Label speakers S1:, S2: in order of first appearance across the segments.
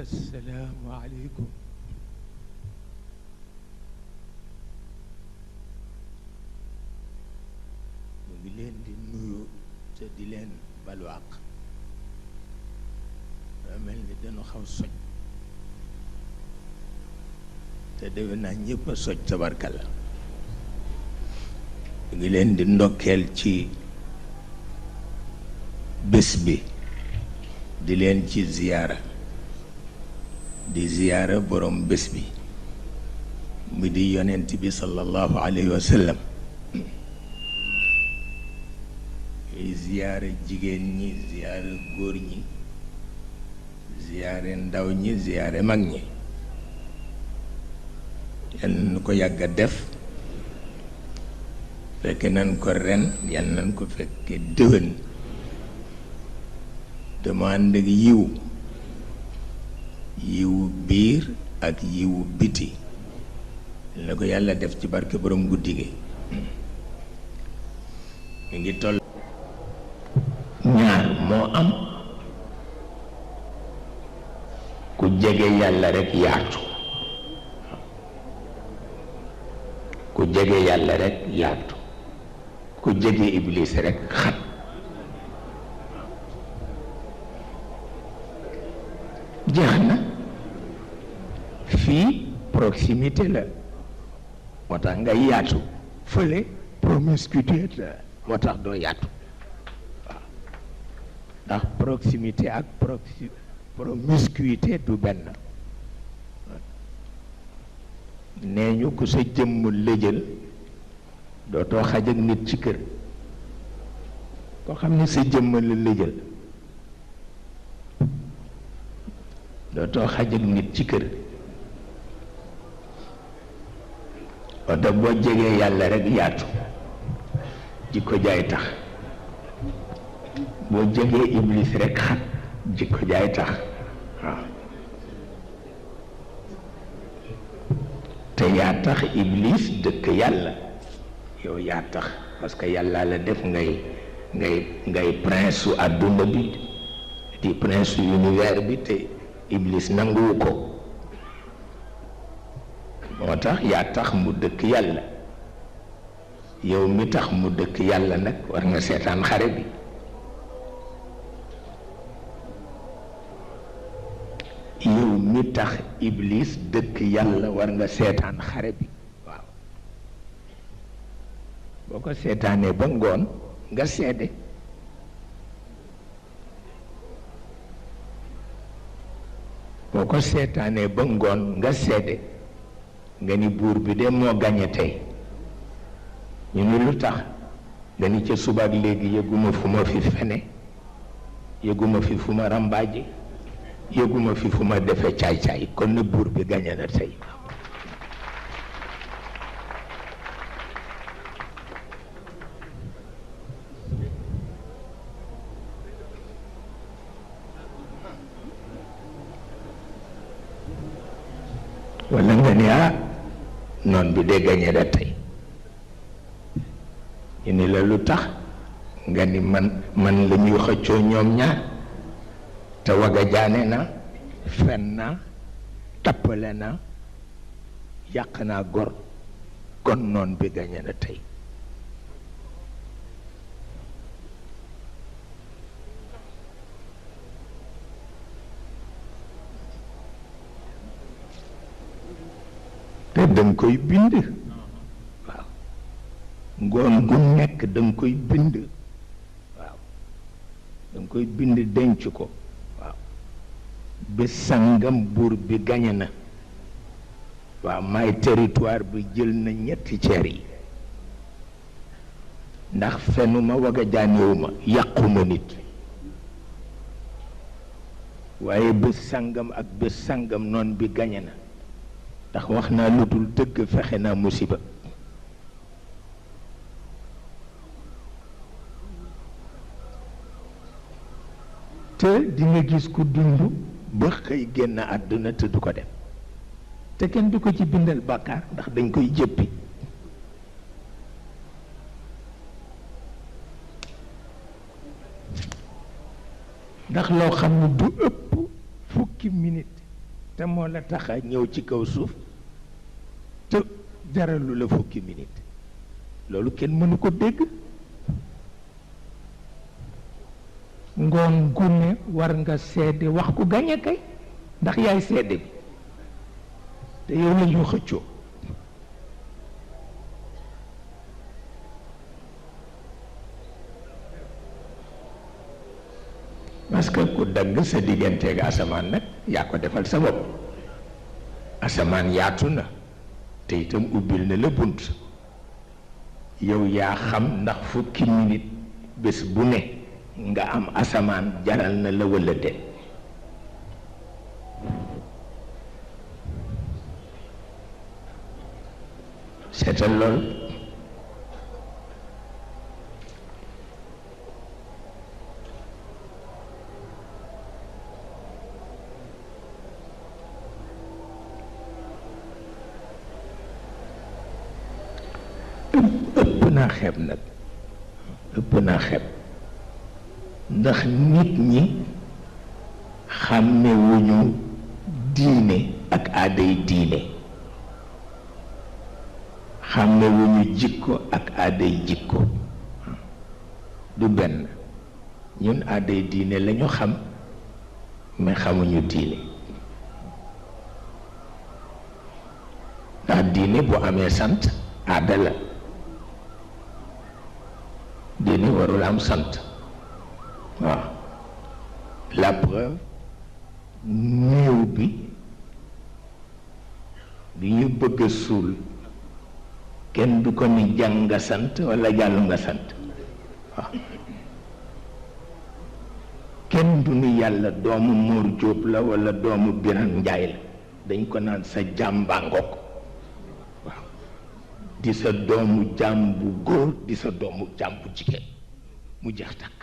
S1: asalaamualeykum. mu ngi leen di nuyu te di leen balu àq. daa mel ni dañu xaw soj te defe naa ñëpp a soj tabarkalla. mu ngi leen di ndokkeel ci bés bi di leen ci ziyaara di ziyaara borom bés bi mu di yonent bi sallallahu alayhi wa sallam. ziyaara jigéen ñi ziyaara góor ñi ziyaare ndaw ñi ziyaare mag ñi. yal nañu ko yàgg a def fekk nañ ko ren yal nañ ko fekke déwén dama ànd ak yiw biir ak yiwu biti na ko yàlla def ci barke borom guddi gi. mi ngi toll ñaar moo am ku jege yàlla rekk yaatu ku jege yàlla rekk yaatu ku jege iblis rekk xat. jeex na fii proximité la moo tax nga yaatu fële promiscuité la moo tax doo yaatu waaw ndax proximité ak promiscuité du benn. nee ñu ku sa jëmm lëjël dootoo xaj ak nit ci kër koo xam ne sa jëmm la lëjël dootoo xaj ak nit ci kër. oto boo jegee yàlla rekk yaatu jikko jaay tax boo jegee iblis rekk xat jikko jaay tax waaw. te yaa tax iblis dëkk yàlla yow yaa tax parce que yàlla la def ngay prince su àdduna bi di prince su univers bi te iblis nanguwu ko. moo tax yaa tax mu dëkk yàlla yow mi tax mu dëkk yàlla nag war nga seetaan xare bi. yow mi tax iblis dëkk yàlla war nga seetaan xare bi waaw. boo ko seetaanee ba ngoon nga seede. boo ko seetaanee ba ngoon nga seede nga ni buur bi de moo gañe tey ñu ni lu tax nga ni ca subaak léegi yëguma fu ma fi fene yëguma fi fu ma rambaaje yëguma fi fu ma defe caay-caay kon na buur bi gañe na tey. walla nga ni noon bi de gañe na tey ñu ni la lu tax nga ni man la ñuy xëccoo ñoom ñaar te waga jaane na fen na tappale na yàq naa gor kon noon bi gañe na tey. te danga koy bind waaw ngoon gu nekk danga koy bind waaw danga koy bind denc ko waaw bés sangam buur bi gañe na waaw may territoire bi jël na ñetti ceer yi ndax fenuma waga jaanewuma yàquma nit waaye bés sangam ak bés sangam noon bi gañe na ndax wax naa lu dul dëgg fexe naa musiba. te di nga gis ku dund ba xëy génn àdduna te du ko dem te kenn du ko ci bindal bàkkaar ndax dañ koy jëppi. ndax loo xam ne du ëpp fukki minute te moo la tax a ñëw ci kaw suuf te jaralu la fukki minute loolu kenn mënu ko dégg. ngoon gune war nga seede wax ku gañe kay ndax yaay seede bi te yow la ñu xëccoo. parce que ku dagg sa digganteeg asamaan nag yaa ko defal sa bopp. asamaan yaatu na te itam ubbil na la bunt yow yaa xam ndax fukki minute bés bu ne nga am asamaan jaral na la walla de. seetal lool. ëpp naa xeeb nag ëpp naa xeeb ndax nit ñi xàmmewuñu diine ak aaday diine xàmmewuñu jikko ak aaday jikko du benn. ñun aaday diine lañu xam mais xamuñu diine ndax diine bu amee sant aada la. diine warul am sant. waaw la preuve néew bi ñu bëgg a suul kenn du ko ni jàng nga sant walla jàll nga sant. waaw kenn du ni yàlla doomu Mor Jóob la walla doomu Biran Njaay la dañ ko naan sa jàmbaangook. waaw di sa doomu jaam bu góor di sa doomu jaam bu jigéen mu jeex takk.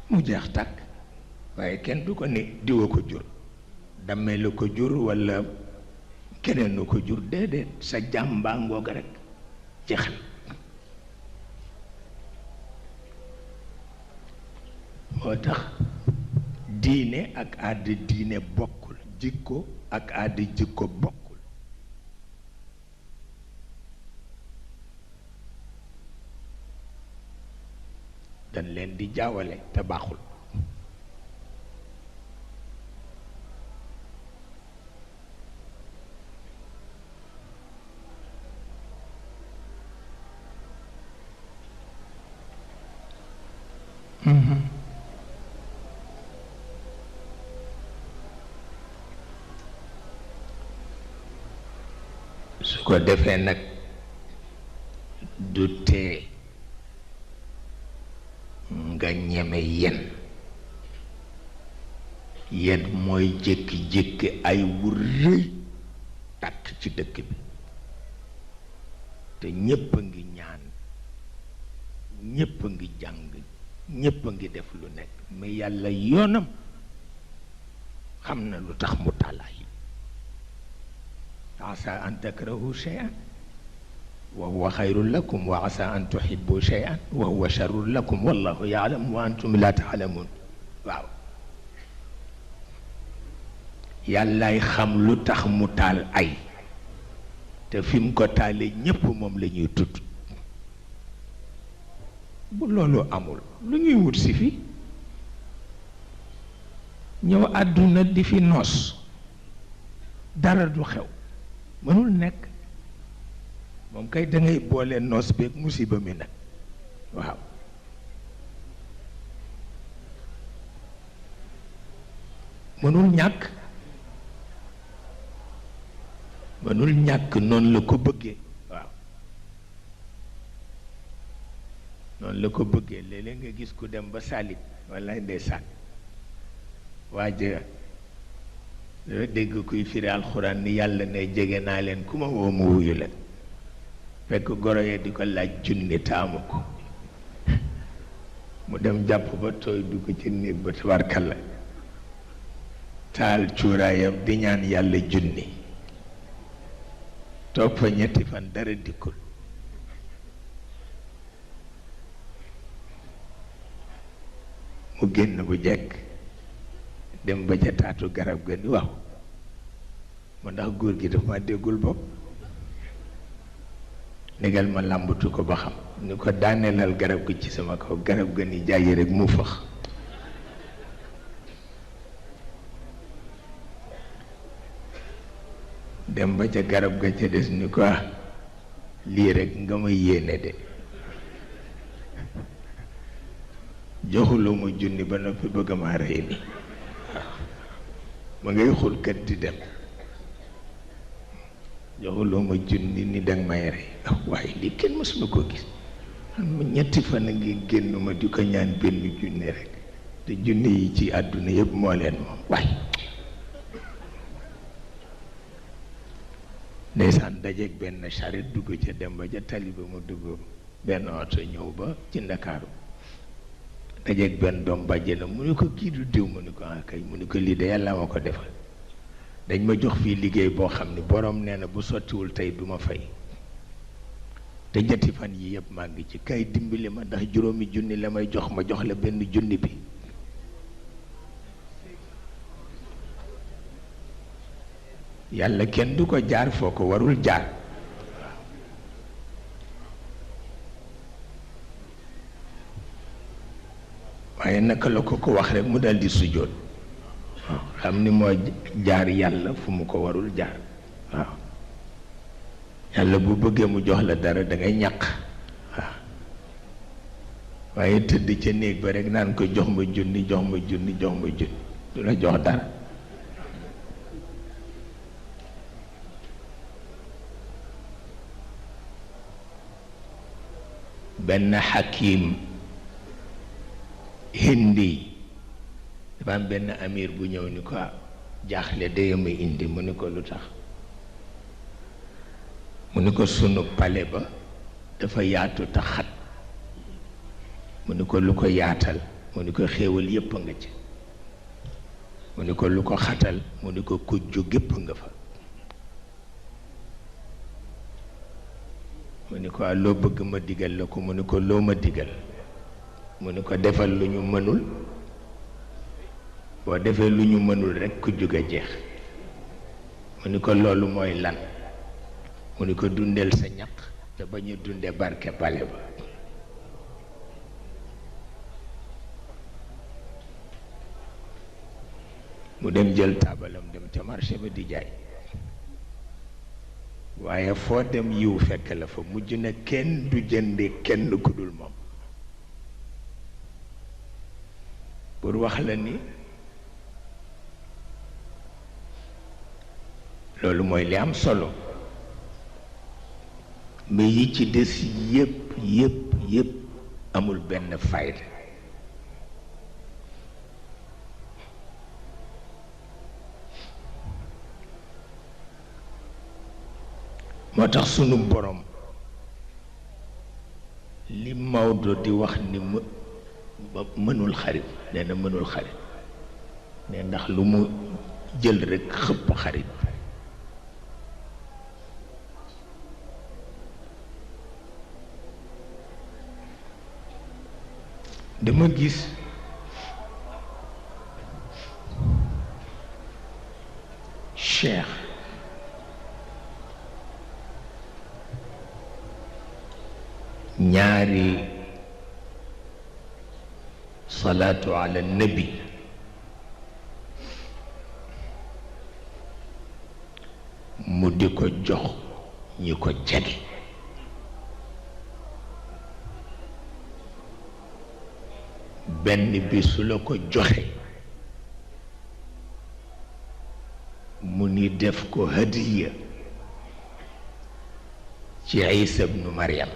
S1: mu jeex takk waaye kenn du ko ne diwa ko jur damee la ko jur walla keneen lu ko jur déedéet sa jàmbaa ngoog rekk jeex na. moo tax diine ak aada diine bokkul jikko ak aada jikko bokkul. dañ leen di jaawale te baaxul. su ko defee nag du tee nga ñeme yen mooy jékki-jékki ay wu rëy tàkk ci dëkk bi te ñépp a ngi ñaan ñépp a ngi jàng ñépp a ngi def lu nekk mais yàlla yoonam xam na lu tax mu tàllaay. asa an takrahu shay'an wa huwa xayrun lakum wa asa an tuhibbu shay'an wa huwa sharrun lakum wallahu ya'lam wa antum la ta'lamun. waaw yàllaay xam lu tax mu taal ay te fi mu ko taalee ñépp moom la ñuy tudd. bu loolu amul lu ñuy wut si fi ñëw àdduna di fi noos dara du xew mënul nekk. moom kay dangay boole noos beeg musiba mi nag. waaw mënul ñàkk noonu la ko bëggee. waaw noonu la ko bëggee léeg-léeg nga gis ku dem ba salit wallaay ndeysaan waaja dafa dégg kuy firi alxuraan ni yàlla ne jege naa leen ku ma woo mu wuyu la fekk goro ya di ko laaj junni taamu ko mu dem jàpp ba tooy dugg ci néeg ba tabarkalla taal cuuraayam di ñaan yàlla junni toog fa ñetti fan dara dikkul. mu génn bu jekk dem ba ca taatu garab ga ni waaw ma ndax góor gi dafa ma déggul bopp négal ma làmbatu ko ba xam ni ko daaneelal garab gi ci sama kaw garab ga ni jaayi rek mu fëx dem ba ca garab ga ca des ni ko lii rek nga ma yéene de joxuloo ma junni ba noppi bëgg maa rey ni ma ngay xulkat di dem joxuloo ma junni ni danga may rey waaye lii kenn mësuma ko gis man ma ñetti fan a ngi génn ma di ko ñaan benn junni rek te junni yi ci àdduna yëpp moo leen moom waaye ndeysaan dajeeg benn charrette dugg ca dem ba ca tali ba mu dugg benn oto ñëw ba ci Ndakaaru dajeeg benn doom bàjjenam mu ni ko kii du diw mu ni ko kay mu ni ko lii de yàlla ma ko defal dañ ma jox fii liggéey boo xam ni boroom nee na bu sottiwul tey du ma fay te ñetti fan yi yëpp maa ngi ci kay dimbali ma ndax juróomi junni la may jox ma jox la benn junni bi yàlla kenn du ko jaar foo ko warul jaar waaye naka la ko wax rek mu daldi sujjóot waaw xam ni moo jaar yàlla fu mu ko warul jaar waaw yàlla bu bëggee mu jox la dara da ngay ñàq waaw waaye tëdd ca néeg ba rek naan ko jox ma junni jox ma junni jox ma junni du la jox dara benn xakim hindi dafa am benn amir bu ñëw ni ko jaaxle day ma indi mu ni ko lu tax mu ni ko sunu pale ba dafa yaatu te xat mu ni ko lu ko yaatal mu ni ko xéewal yépp nga ci mu ni ko lu ko xatal mu ni ko kujju gépp nga fa mu ni ko loo bëgg ma digal la ko mu ni ko loo ma digal mu ni ko defal lu ñu mënul boo defee lu ñu mënul rekk ku jóg a jeex mu ni ko loolu mooy lan mu ni ko dundeel sa ñaq te bañ a dunde barke pale ba mu dem jël taabalam dem ca marché ba di jaay waaye foo dem yiw fekk la fa mujj na kenn du jënde kenn ku dul moom pour wax la ni loolu mooy li am solo mais yi ci des yépp amul benn fayda moo tax sunu borom li Maodo di wax ni mënul xarit nee na mënul xarit ne ndax lu mu jël rekk xëpp xarit dama gis Cheikh ñaari salaatu ala nabi mu di ko jox ñi ko jege benn bi su la ko joxe mu ni def ko hadiya ci Isa ibnu Maryam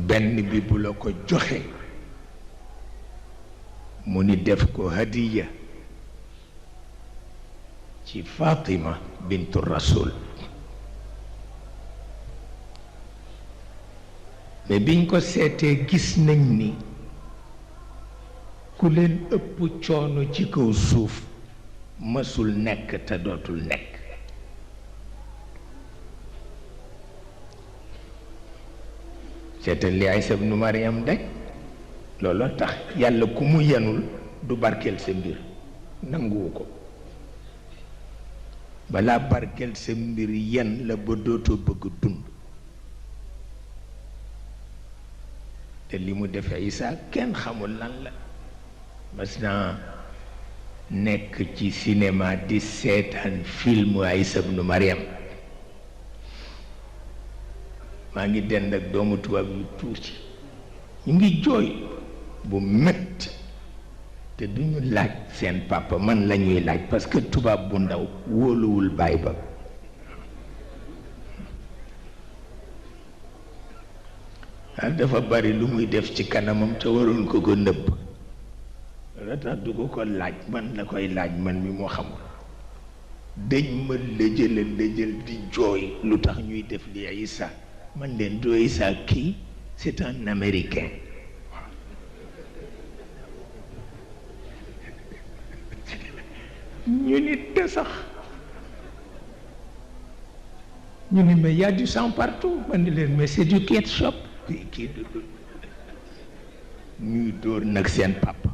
S1: benn bi bu la ko joxe mu ni def ko hadiya ci Fatima bintu Rasul mais biñ ko seetee gis nañ ni ku leen ëpp coono ci kaw suuf mësul nekk te dootul nekk seetal li Aysa ibnu Mariam daj looloo tax yàlla ku mu yenul du barkeel sa mbir nanguwu ko balaa barkeel sa mbir yen la ba dootoo bëgg dund te li mu defe Isa kenn xamul lan la mas naa nekk ci cinéma di seetaan film Aysa ibnu Mariam maa ngi dend ak doomu tubaab yu tuuti ñu ngi jooy bu metti te duñu laaj seen papa man la ñuy laaj parce que tubaab bu ndaw wóoluwul baay ba dafa bari lu muy def ci kanamam te waroon ko ko nëbb la tax du ko ko laaj man la koy laaj man mi moo xamul dañ ma lëjël di jooy lu tax ñuy def li Isa man leen doo Isa kii c'est un Américain ñu nit de sax ñu ni mais y a du sang partout man ni leen mais c'est du ketchup kii ñuy dóor nag seen papa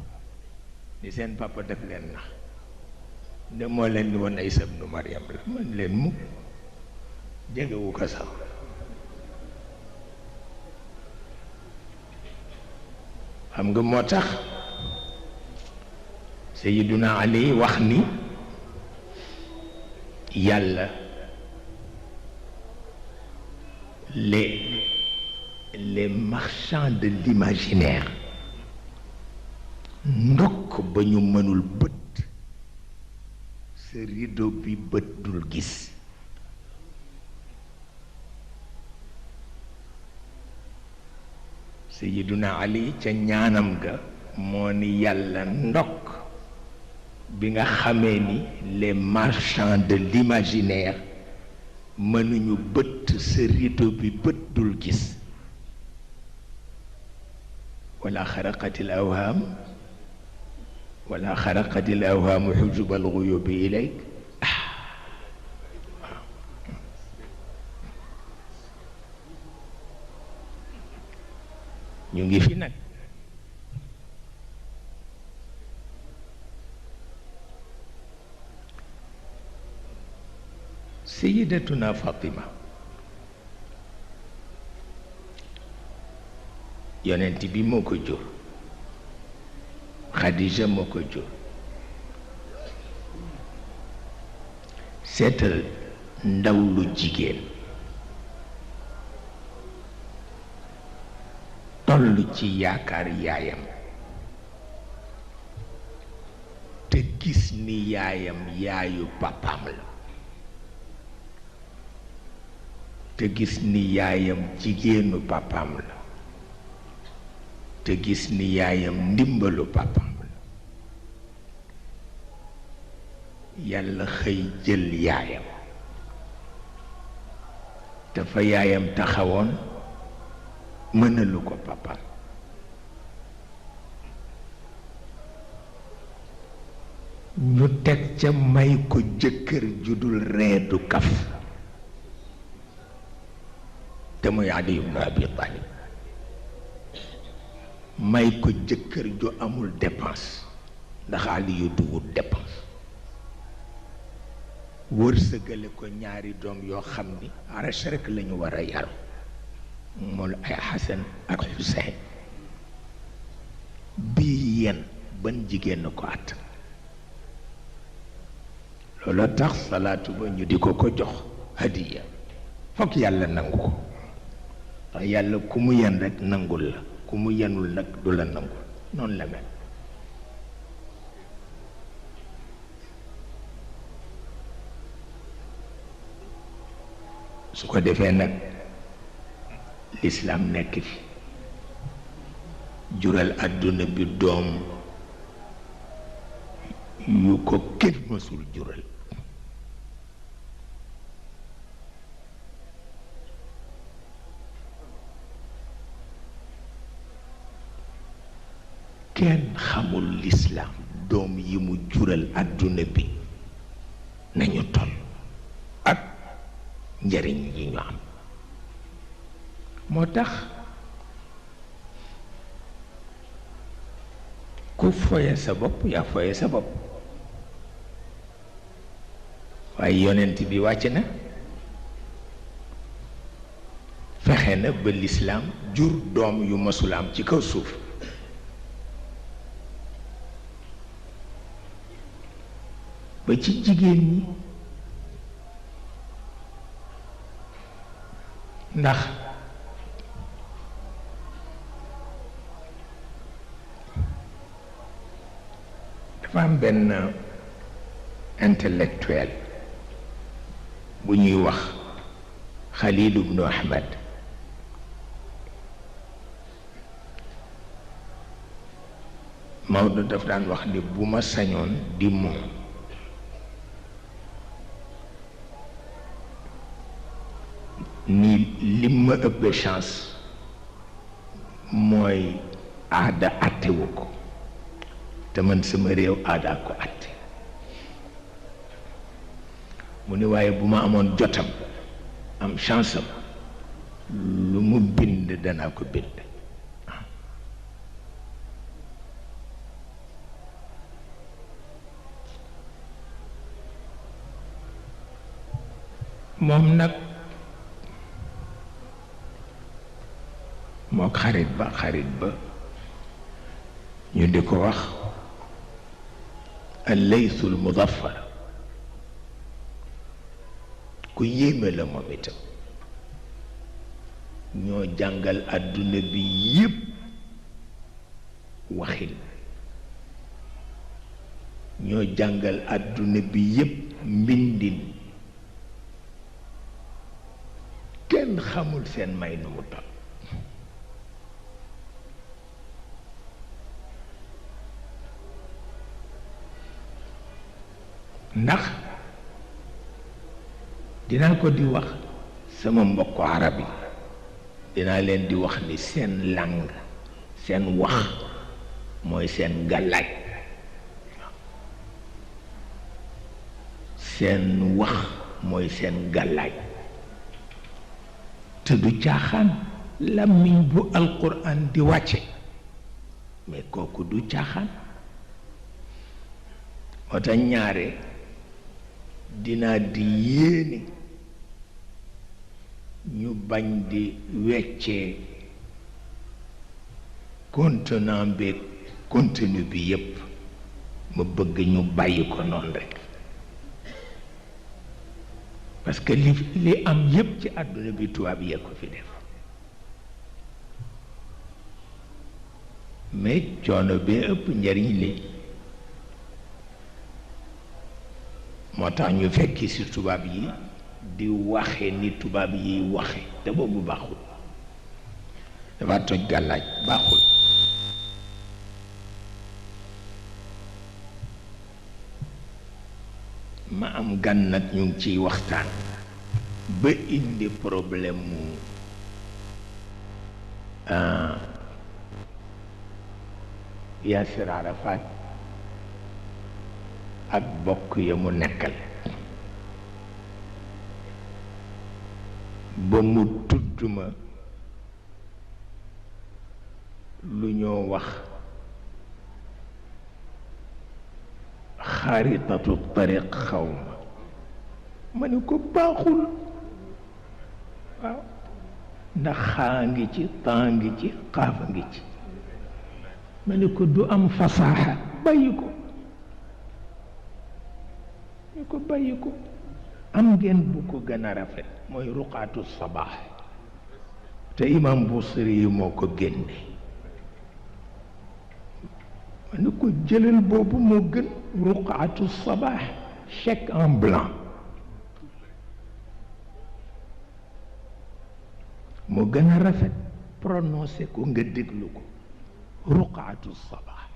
S1: ni seen papa def leen nax de moo leen ni woon Aysa ibnu Mariam la man leen mukk jegewu ko sax xam nga moo tax Sayyiduna Ali wax ni yàlla les marchands de l'imaginaire ndokk ba ñu mënul bët sa rideau bi bët dul gis Sayyiduna Ali ca ñaanam ga moo ni yàlla ndokk bi nga xamee ni les marchands de l'imaginaire mënuñu bëtt sa rideau bi bët dul gis wala xaraqatil awhaamu xujubal guyubi ilayk ñu ngi fi nag Sayyidatuna Fatima yonent bi moo ko jur Khadija moo ko jur seetal ndaw lu jigéen toll ci yaakaar yaayam te gis ni yaayam yaayu papaam la te gis ni yaayam jigéenu papaam la te gis ni yaayam ndimbalu papaam la yàlla xëy jël yaayam dafa yaayam taxawoon mënalu ko papaam ñu teg ca may ko jëkkër ju dul reedu kaf te muy Ali ibn Abi Talib may ko jëkkër ju amul dépense ndax Ali yu duwul dépense wërsëgale ko ñaari doom yoo xam ni arash rek lañu war a yaru mool ay Xasan ak Xuseyn bii yen ban jigéen na ko at loolu tax salaatu ba ñu di ko ko jox hadiya fokk yàlla nangu ko ndax yàlla ku mu yen rek nangul la ku mu yenul nag du la nangul noonu la mel su ko defee nag lislaam nekk fi jural àdduna bi doom yu ko kenn mësul jural kenn xamul lislaam doom yi mu jural àdduna bi nañu toll ak njariñ yi ñu am moo tax ku foye sa bopp yaa foye sa bopp waaye yonent bi wàcc na fexe na ba lislaam jur doom yu mësul am ci kaw suuf ba ci jigéen ñi ndax dafa am benn intellectuel bu ñuy wax Khalil ibnu Ahmad Maodo daf daan wax ni bu ma sañoon di moom ni lim ma ëppee chance mooy aada àttewu ko te man sama réew aada ko àtte mu ni waaye bu ma amoon jotam am chance am lu mu bind danaa ko bind moom nag moo xarit ba ñu di ko wax al-Laythul Mudaffar ku yéeme la moom itam ñoo jàngal àdduna bi yépp waxin ñoo jàngal àdduna bi yépp mbindin kenn xamul seen may nu mu toll ndax dinaa ko di wax sama mbokku arab yi dinaa leen di wax ni seen langue seen wax mooy seen gàllaaj seen wax mooy seen gàllaaj te du caaxaan làmmiñ bu alquran di wàcce mais kooku du caaxaan moo tax ñaare dinaa di yéene ñu bañ di weccee contenant bi contenu bi yépp ma bëgg ñu bàyyi ko noonu rekk parce que li am yépp ci àdduna bi tubaab yee ko fi def mais coono bee ëpp njariñ li moo tax ñu fekki ci tubaab yi di waxe ni tubaab yiy waxe te boobu baaxul dafa toj gàllaaj baaxul ma am gan nag ñu ngi ciy waxtaan ba indi problème mu Yaasir Arafat ak bokk ya mu nekkal ba mu tudd ma lu ñoo wax xaaritatu tariq xaw ma ni ko baaxul waaw ndax xaa ngi ci taa ngi ci xaafa ngi ci ma ni ko du am fasaaxa bàyyi ko ñu ko bàyyi ko am ngeen bu ko gën a rafet mooy ruqaatu sabaax te imam Busiri yi moo ko génne ma ni ko jëlal boobu moo gën ruqaatu sabaax chèque en blanc moo gën a rafet prononcé ko nga déglu ko ruqaatu sabaax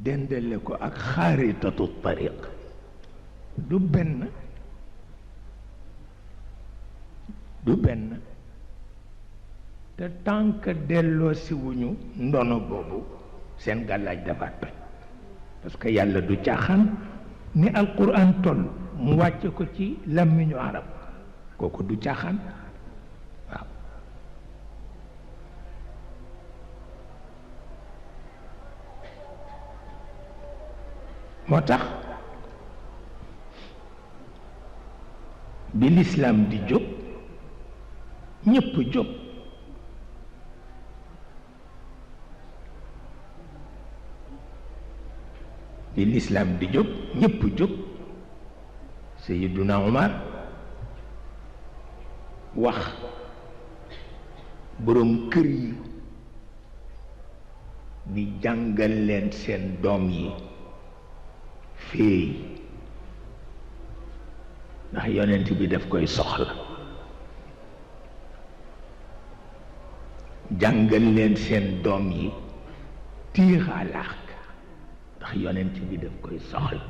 S1: dendale ko ak xaaritatu tariq du benn te tànk delloo si wuñu ndono boobu seen gàllaaj dafa toj parce que yàlla du caaxaan ni alquran toll mu wàcce ko ci làmmiñu arab kooku du caaxaan waaw moo tax bi lislaam di jóg ñépp jóg bi lislaam di jóg ñépp jóg Sayyiduna Umar wax boroom kër yi ni jàngal leen seen doom yi féey ndax yonent bi daf koy soxla jàngal leen seen doom yi tiiralaax ndax yonent bi daf koy soxla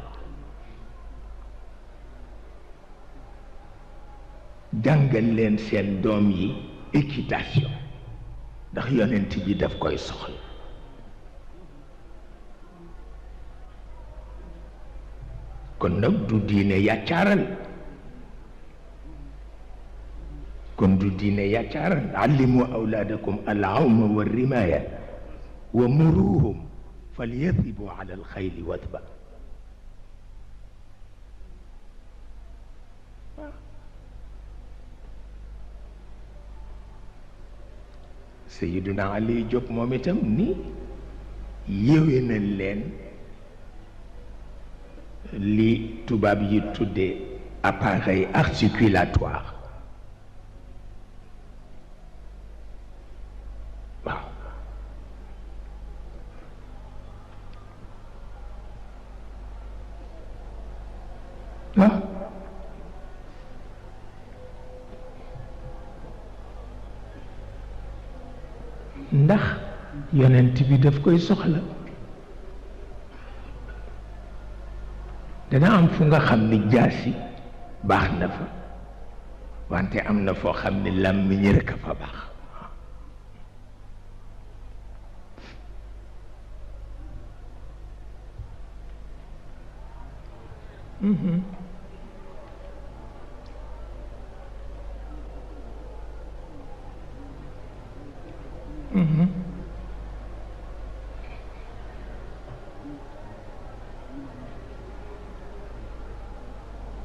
S1: jàngal leen seen doom yi équitation ndax yonent bi daf koy soxla kon nag du diine yàccaaral kon du diine yàccaaral allimu awlaadakum al-awma wa rimaaya wa muruhum falyadribu ala alxayli wadba Sayyiduna Ali Diop moom itam ni yéwénal leen li tubaab yi tuddee appareil articulatoire waaw waaw ndax yonent bi daf koy soxla dana am fu nga xam ni jaasi baax na fa wante am na foo xam ni làmmiñ rekk a fa baax Mm-hmm.